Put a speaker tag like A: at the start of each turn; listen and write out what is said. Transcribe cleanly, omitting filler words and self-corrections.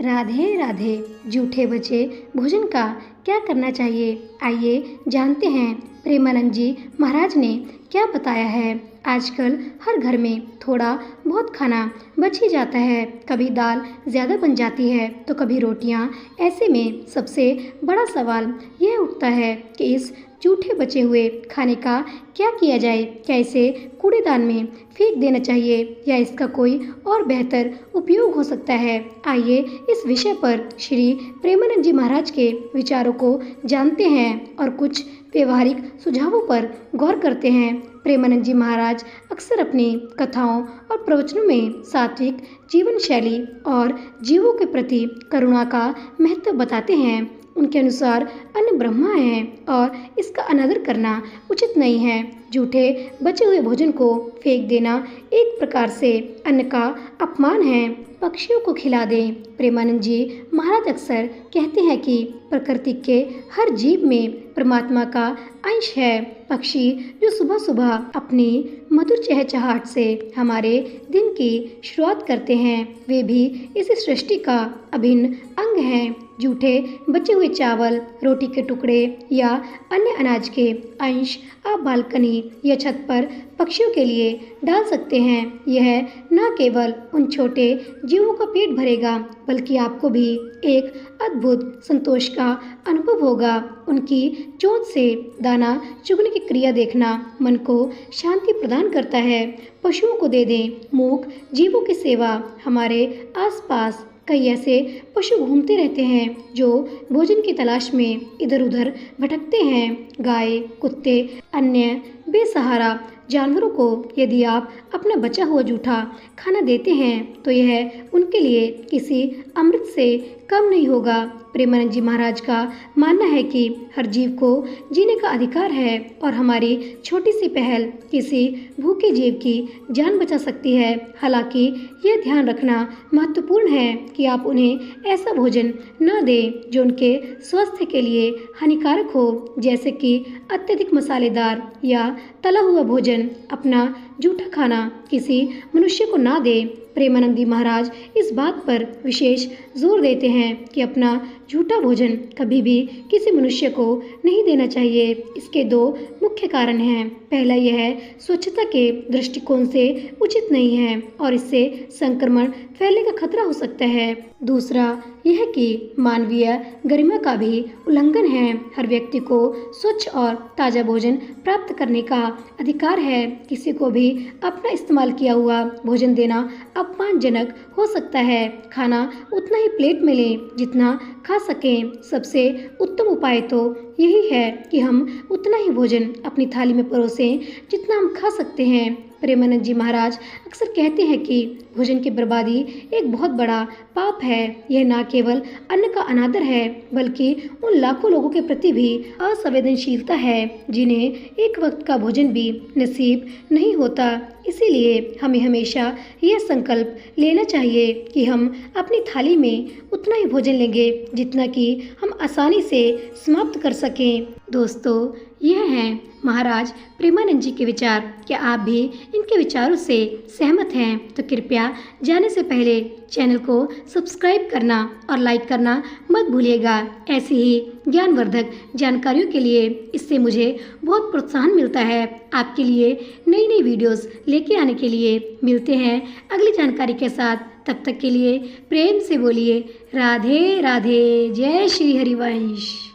A: राधे राधे। जूठे बचे भोजन का क्या करना चाहिए, आइए जानते हैं प्रेमानंद जी महाराज ने क्या बताया है। आजकल हर घर में थोड़ा बहुत खाना बच ही जाता है। कभी दाल ज़्यादा बन जाती है तो कभी रोटियां। ऐसे में सबसे बड़ा सवाल यह उठता है कि इस जूठे बचे हुए खाने का क्या किया जाए। क्या इसे कूड़ेदान में फेंक देना चाहिए या इसका कोई और बेहतर उपयोग हो सकता है। आइए इस विषय पर श्री प्रेमानंद जी महाराज के विचारों को जानते हैं और कुछ व्यवहारिक सुझावों पर गौर करते हैं। प्रेमानंद जी महाराज अक्सर अपनी कथाओं और प्रवचनों में सात्विक जीवन शैली और जीवों के प्रति करुणा का महत्व बताते हैं। उनके अनुसार अन्न ब्रह्मा है और इसका अनादर करना उचित नहीं है। जूठे बचे हुए भोजन को फेंक देना एक प्रकार से अन्न का अपमान है। पक्षियों को खिला दें। प्रेमानंद जी महाराज अक्सर कहते हैं कि प्रकृति के हर जीव में परमात्मा का अंश है। पक्षी जो सुबह सुबह अपनी मधुर चहचहाट से हमारे दिन की शुरुआत करते हैं, वे भी इस सृष्टि का अभिन्न अंग हैं। जूठे बचे हुए चावल, रोटी के टुकड़े या अन्य अनाज के अंश आप बालकनी या छत पर पक्षियों के लिए डाल सकते हैं। यह न केवल उन छोटे जीवों का पेट भरेगा बल्कि आपको भी एक अद्भुत संतोष का अनुभव होगा। उनकी चोंच से दाना चुगने की क्रिया देखना मन को शांति प्रदान करता है। पशुओं को दे दें। मूक जीवों की सेवा। हमारे आसपास कई ऐसे पशु घूमते रहते हैं जो भोजन की तलाश में इधर उधर भटकते हैं। गाय, कुत्ते, अन्य बेसहारा जानवरों को यदि आप अपना बचा हुआ जूठा खाना देते हैं तो यह उनके लिए किसी अमृत से कम नहीं होगा। प्रेमानंद जी महाराज का मानना है कि हर जीव को जीने का अधिकार है और हमारी छोटी सी पहल किसी भूखे जीव की जान बचा सकती है। हालांकि यह ध्यान रखना महत्वपूर्ण है कि आप उन्हें ऐसा भोजन न दें जो उनके स्वास्थ्य के लिए हानिकारक हो, जैसे कि अत्यधिक मसालेदार या तला हुआ भोजन। अपना जूठा खाना किसी मनुष्य को ना दें। प्रेमानंदी महाराज इस बात पर विशेष जोर देते हैं कि अपना झूठा भोजन कभी भी किसी मनुष्य को नहीं देना चाहिए। इसके दो मुख्य कारण हैं। पहला, यह स्वच्छता के दृष्टिकोण से उचित नहीं है और इससे संक्रमण फैलने का खतरा हो सकता है। दूसरा, यह कि मानवीय गरिमा का भी उल्लंघन है। हर व्यक्ति को स्वच्छ और ताज़ा भोजन प्राप्त करने का अधिकार है। किसी को भी अपना इस्तेमाल किया हुआ भोजन देना अपमानजनक हो सकता है। खाना उतना ही प्लेट में लें जितना खा सकें। सबसे उत्तम उपाय तो यही है कि हम उतना ही भोजन अपनी थाली में परोसें जितना हम खा सकते हैं। प्रेमानंद जी महाराज अक्सर कहते हैं कि भोजन की बर्बादी एक बहुत बड़ा पाप है। यह न केवल अन्न का अनादर है बल्कि उन लाखों लोगों के प्रति भी असंवेदनशीलता है जिन्हें एक वक्त का भोजन भी नसीब नहीं होता। इसीलिए हमें हमेशा यह संकल्प लेना चाहिए कि हम अपनी थाली में उतना ही भोजन लेंगे जितना कि हम आसानी से समाप्त कर सकें। दोस्तों, यह हैं महाराज प्रेमानंद जी के विचार। क्या आप भी इनके विचारों से सहमत हैं? तो कृपया जाने से पहले चैनल को सब्सक्राइब करना और लाइक करना मत भूलिएगा। ऐसी ही ज्ञानवर्धक जानकारियों के लिए इससे मुझे बहुत प्रोत्साहन मिलता है। आपके लिए नई नई वीडियोस लेके आने के लिए मिलते हैं अगली जानकारी के साथ। तब तक के लिए प्रेम से बोलिए राधे राधे। जय श्री हरिवंश।